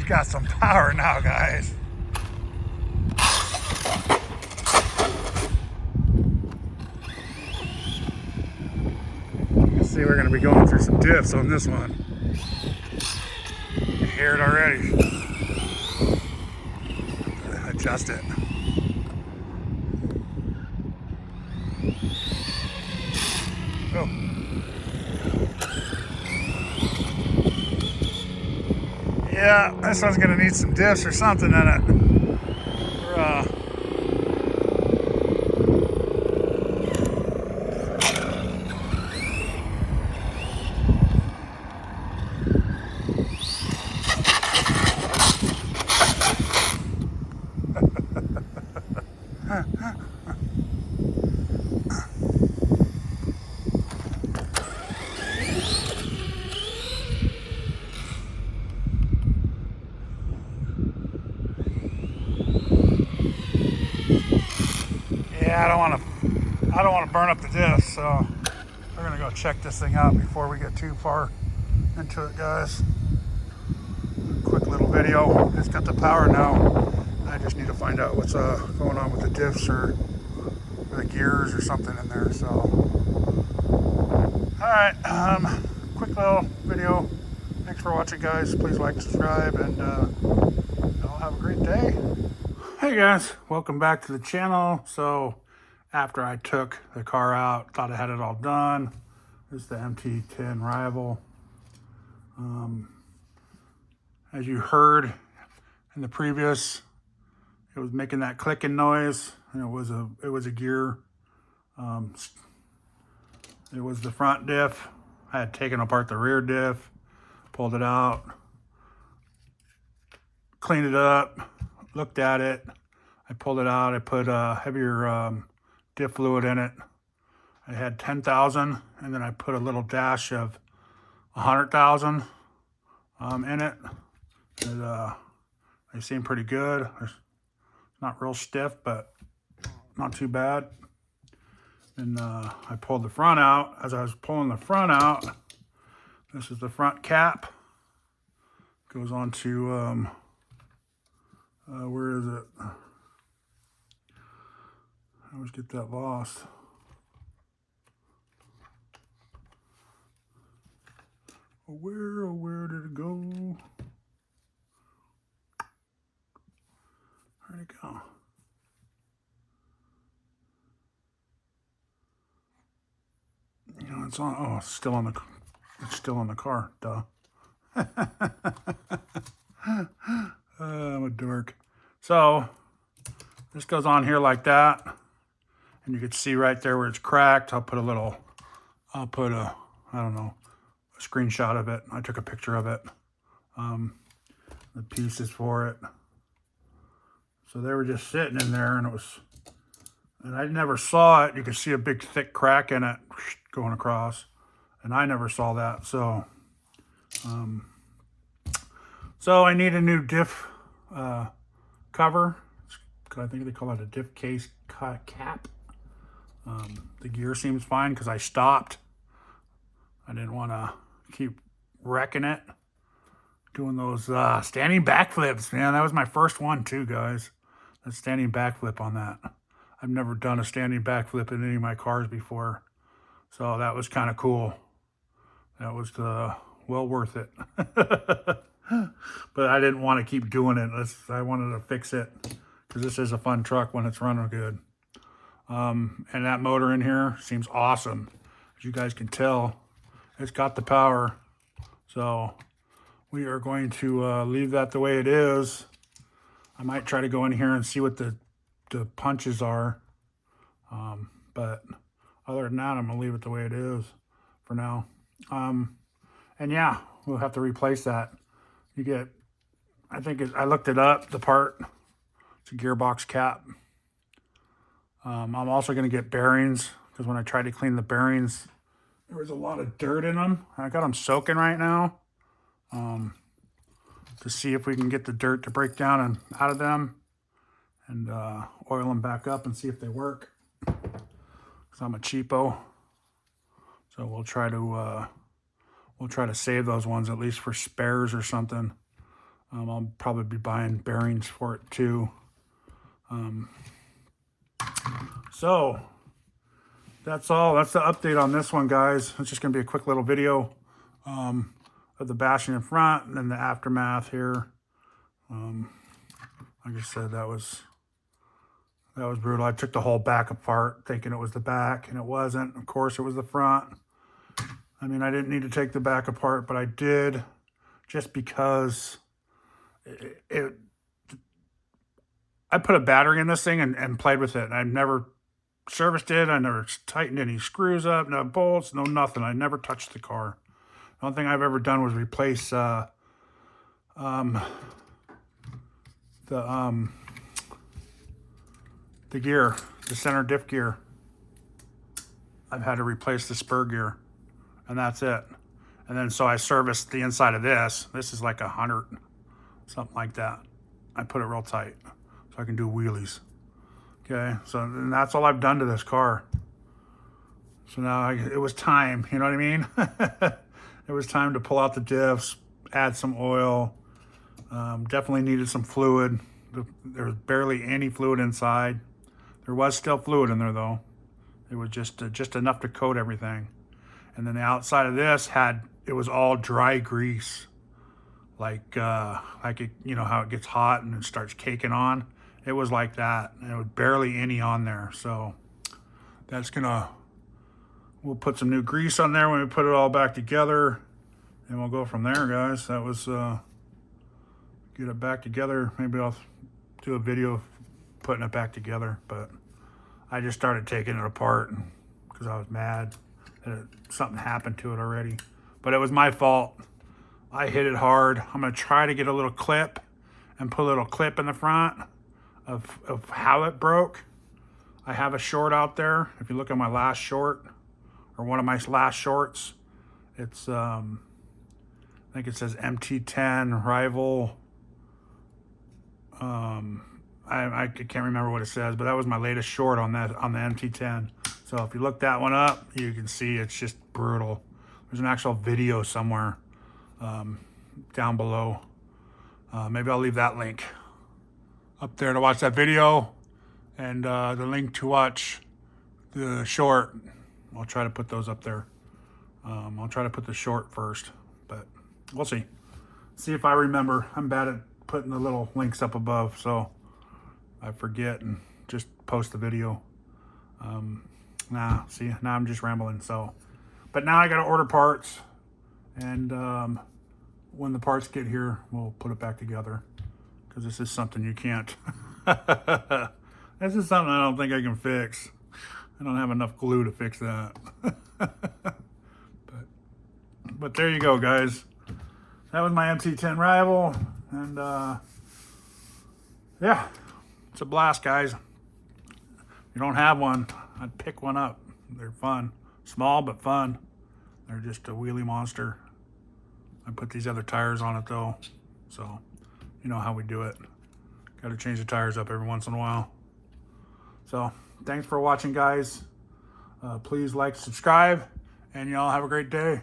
He's got some power now, guys. Let's see, we're going to be going through some diffs on this one. You hear it already. Adjust it. Oh. Yeah, this one's gonna need some diffs or something in it. Yeah, I don't want to burn up the diff, so we're gonna go check this thing out before we get too far into it, guys. Quick little video. It's got the power now. I just need to find out what's going on with the diffs or the gears or something in there. So, all right, quick little video. Thanks for watching, guys. Please like, subscribe, and y'all have a great day. Hey guys, welcome back to the channel. So after I took the car out, thought I had it all done. This is the MT10 rival. As you heard in the previous, it was making that clicking noise, and it was a gear. It was the front diff. I had taken apart the rear diff, pulled it out, cleaned it up, looked at it. I pulled it out. I put heavier diff fluid in it. I had 10,000, and then I put a little dash of 100,000 in it. They seem pretty good. They're not real stiff, but not too bad. And I pulled the front out. As I was pulling the front out, this is the front cap. Goes on to where is it? I always get that lost. Where did it go? Where'd it go? You know, it's on. Oh, it's still on the car. Duh. I'm a dork. So this goes on here like that, and you can see right there where it's cracked. I'll put a I don't know, a screenshot of it. I took a picture of it. The pieces for it. So they were just sitting in there, and I never saw it. You could see a big thick crack in it going across, and I never saw that. So, so I need a new diff cover. I think they call it a diff case cap. The gear seems fine because I stopped. I didn't want to keep wrecking it. Doing those standing backflips, man. That was my first one too, guys. A standing backflip on that. I've never done a standing backflip in any of my cars before. So that was kind of cool. That was well worth it. But I didn't want to keep doing it. I wanted to fix it because this is a fun truck when it's running good. And that motor in here seems awesome. As you guys can tell, it's got the power. So we are going to leave that the way it is. I might try to go in here and see what the punches are. But other than that, I'm going to leave it the way it is for now. And yeah, we'll have to replace that. You get, I looked it up, the part. It's a gearbox cap. I'm also going to get bearings because when I tried to clean the bearings, there was a lot of dirt in them. I got them soaking right now. To see if we can get the dirt to break down and out of them, and oil them back up and see if they work. Because I'm a cheapo, so we'll try to save those ones at least for spares or something. I'll probably be buying bearings for it too. So that's all. That's the update on this one, guys. It's just going to be a quick little video of the bashing in front and then the aftermath here. Like I said, that was brutal. I took the whole back apart thinking it was the back, and it wasn't. Of course, it was the front. I mean, I didn't need to take the back apart, but I did just because I put a battery in this thing and played with it. And I've never serviced it. I never tightened any screws up, no bolts, no nothing. I never touched the car. The only thing I've ever done was replace the gear, the center diff gear. I've had to replace the spur gear, and that's it. And then so I serviced the inside of this. This is like 100, something like that. I put it real tight so I can do wheelies. Okay, so and that's all I've done to this car. So now it was time, you know what I mean? It was time to pull out the diffs, add some oil. Definitely needed some fluid. There was barely any fluid inside. There was still fluid in there though. It was just enough to coat everything. And then the outside of this it was all dry grease. Like it, you know how it gets hot and it starts caking on. It was like that. And it was barely any on there. So that's we'll put some new grease on there when we put it all back together, and we'll go from there, guys. That was get it back together. Maybe I'll do a video of putting it back together, but I just started taking it apart because I was mad that something happened to it already. But it was my fault. I hit it hard. I'm gonna try to get a little clip and put a little clip in the front of how it broke. I have a short out there. If you look at my last short, or one of my last shorts, it's I think it says MT10 rival. I can't remember what it says, but that was my latest short on the MT10. So if you look that one up, you can see it's just brutal. There's an actual video somewhere down below. Maybe I'll leave that link up there to watch that video, and the link to watch the short. I'll try to put those up there. I'll try to put the short first, but we'll see. See if I remember. I'm bad at putting the little links up above, so I forget and just post the video. Now I'm just rambling. So, but now I got to order parts, and when the parts get here, we'll put it back together, because this is something you can't. This is something I don't think I can fix. I don't have enough glue to fix that. but there you go, guys. That was my MT10 rival, and yeah, it's a blast, guys. If you don't have one, I'd pick one up. They're fun. Small but fun. They're just a wheelie monster. I put these other tires on it though, so you know how we do it. Got to change the tires up every once in a while. So thanks for watching, guys. Please like, subscribe, and y'all have a great day.